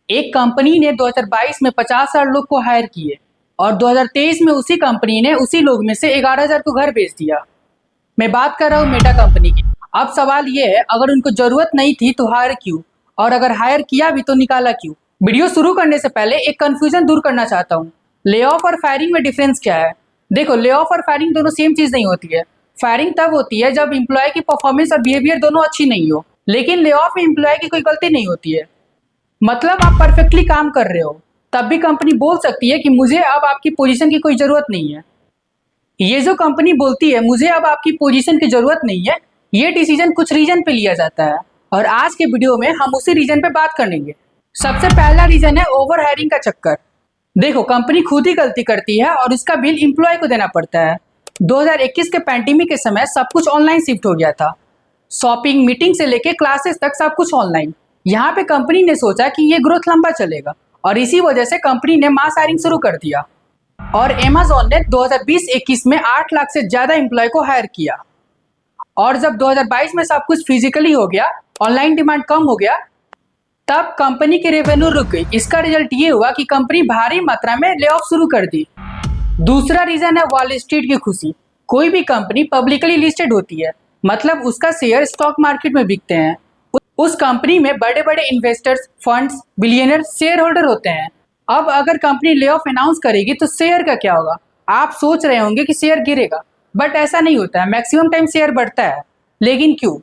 एक कंपनी ने 2022 में 50,000 लोग को हायर किए और 2023 में उसी कंपनी ने उसी लोग में से 11,000 को घर बेच दिया। मैं बात कर रहा हूँ मेटा कंपनी की। अब सवाल ये है, अगर उनको जरूरत नहीं थी तो हायर क्यों, और अगर हायर किया भी तो निकाला क्यों? वीडियो शुरू करने से पहले एक कंफ्यूजन दूर करना चाहता हूँ। ले ऑफ और फायरिंग में डिफरेंस क्या है? देखो, ले ऑफ और फायरिंग दोनों सेम चीज नहीं होती है। फायरिंग तब होती है जब एम्प्लॉय की परफॉर्मेंस और बिहेवियर दोनों अच्छी नहीं हो, लेकिन ले ऑफ में एम्प्लॉय की कोई गलती नहीं होती है। मतलब आप परफेक्टली काम कर रहे हो, तब भी कंपनी बोल सकती है कि मुझे अब आपकी पोजीशन की कोई जरूरत नहीं है। ये जो कंपनी बोलती है मुझे अब आपकी पोजीशन की जरूरत नहीं है, ये डिसीजन कुछ रीजन पे लिया जाता है और आज के वीडियो में हम उसी रीजन पे बात करेंगे। सबसे पहला रीजन है ओवर हायरिंग का चक्कर। देखो, कंपनी खुद ही गलती करती है और इसका बिल एम्प्लॉय को देना पड़ता है। 2021 के पैंडेमिक के समय सब कुछ ऑनलाइन शिफ्ट हो गया था। शॉपिंग, मीटिंग से लेके क्लासेस तक सब कुछ ऑनलाइन। यहाँ पे कंपनी ने सोचा कि ये ग्रोथ लंबा चलेगा और इसी वजह से कंपनी ने मास हायरिंग शुरू कर दिया। और अमेज़न ने 2020-21 में 8 लाख से ज्यादा एम्प्लॉय को हायर किया। और जब 2022 में सब कुछ फिजिकली हो गया, ऑनलाइन डिमांड कम हो गया, तब कंपनी की रेवेन्यू रुक गई। इसका रिजल्ट ये हुआ कि कंपनी भारी मात्रा में ले ऑफ शुरू कर दी। दूसरा रीजन है वॉल स्ट्रीट की खुशी। कोई भी कंपनी पब्लिकली लिस्टेड होती है, मतलब उसका शेयर स्टॉक मार्केट में बिकते हैं। उस कंपनी में बड़े बड़े investors, funds, billionaire share holder होते हैं। अब अगर कंपनी ले ऑफ अनाउंस करेगी तो शेयर का क्या होगा? आप सोच रहे होंगे कि शेयर गिरेगा, बट ऐसा नहीं होता है। मैक्सिमम टाइम शेयर बढ़ता है। लेकिन क्यों?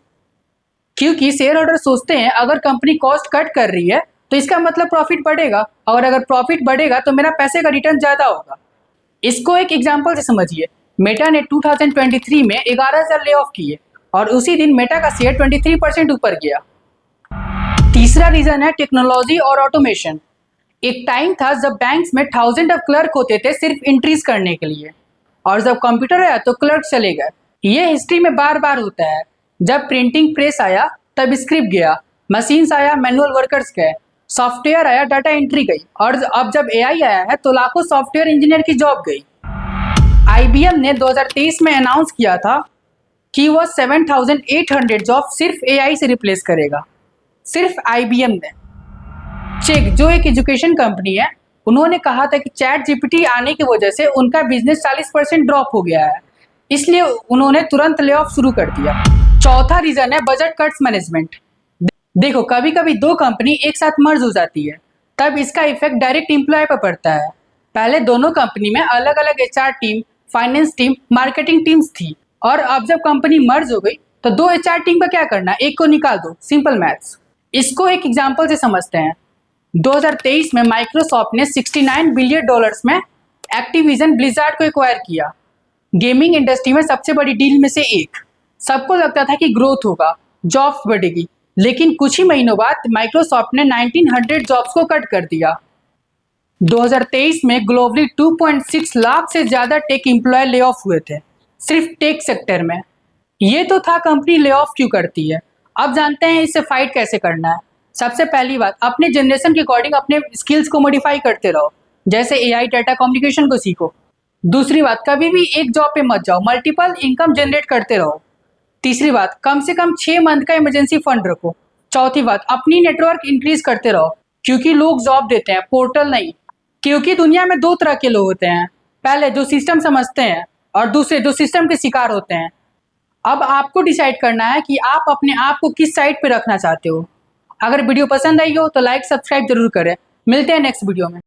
क्योंकि शेयर होल्डर सोचते हैं अगर कंपनी कॉस्ट कट कर रही है तो इसका मतलब प्रॉफिट बढ़ेगा, और अगर प्रॉफिट बढ़ेगा तो मेरा पैसे का रिटर्न ज्यादा होगा। इसको एक एग्जाम्पल से समझिए। मेटा ने 2023 में 11,000 ले ऑफ किए और उसी दिन मेटा का शेयर 23% ऊपर गया। तीसरा रीजन है टेक्नोलॉजी और ऑटोमेशन। एक टाइम था जब बैंक्स में थाउजेंड ऑफ क्लर्क होते थे सिर्फ एंट्रीज करने के लिए, और जब कंप्यूटर आया तो क्लर्क चले गए। ये हिस्ट्री में बार बार होता है। जब प्रिंटिंग प्रेस आया तब स्क्रिप्ट गया, मशीन्स आया, मैनुअल वर्कर्स गए, सॉफ्टवेयर आया, डाटा एंट्री गई, और अब जब एआई आया है तो लाखों सॉफ्टवेयर इंजीनियर की जॉब गई। आईबीएम ने 2023 में अनाउंस किया था कि वो 7,800 जॉब सिर्फ एआई से रिप्लेस करेगा। सिर्फ आईबीएम ने। चेक, जो एक एजुकेशन कंपनी है, उन्होंने कहा था कि चैट जीपीटी आने की वजह से उनका बिजनेस 40% ड्रॉप हो गया है, इसलिए उन्होंने तुरंत ले ऑफ शुरू कर दिया। चौथा रीजन है बजट कट्स मैनेजमेंट। देखो, कभी कभी दो कंपनी एक साथ मर्ज हो जाती है, तब इसका इफेक्ट डायरेक्ट एम्प्लॉय पर पड़ता है। पहले दोनों कंपनी में अलग अलग HR team, finance team, marketing teams थी, और अब जब कंपनी मर्ज हो गई तो दो एचआर टीम का क्या करना, एक को निकाल दो। Simple maths. इसको एक एग्जाम्पल से समझते हैं। 2023 में माइक्रोसॉफ्ट ने $69 बिलियन में एक्टिविजन ब्लिजार्ड को एक्वायर किया। गेमिंग इंडस्ट्री में सबसे बड़ी डील में से एक। सबको लगता था कि ग्रोथ होगा, जॉब्स बढ़ेगी, लेकिन कुछ ही महीनों बाद माइक्रोसॉफ्ट ने 1900 जॉब्स को कट कर दिया। 2023 में ग्लोबली 2.6 लाख से ज्यादा टेक एम्प्लॉय ले ऑफ हुए थे, सिर्फ टेक सेक्टर में। ये तो था कंपनी ले ऑफ क्यों करती है। अब जानते हैं इससे फाइट कैसे करना है। सबसे पहली बात, अपने जनरेशन के अकॉर्डिंग अपने स्किल्स को मॉडिफाई करते रहो, जैसे एआई, डाटा, कम्युनिकेशन को सीखो। दूसरी बात, कभी भी एक जॉब पे मत जाओ, मल्टीपल इनकम जनरेट करते रहो। तीसरी बात, कम से कम 6 मंथ का इमरजेंसी फंड रखो। चौथी बात, अपनी नेटवर्क इंक्रीज करते रहो, क्योंकि लोग जॉब देते हैं, पोर्टल नहीं। क्योंकि दुनिया में दो तरह के लोग होते हैं, पहले जो सिस्टम समझते हैं और दूसरे जो सिस्टम के शिकार होते हैं। अब आपको डिसाइड करना है कि आप अपने आप को किस साइड पे रखना चाहते हो। अगर वीडियो पसंद आई हो तो लाइक, सब्सक्राइब जरूर करें। मिलते हैं नेक्स्ट वीडियो में।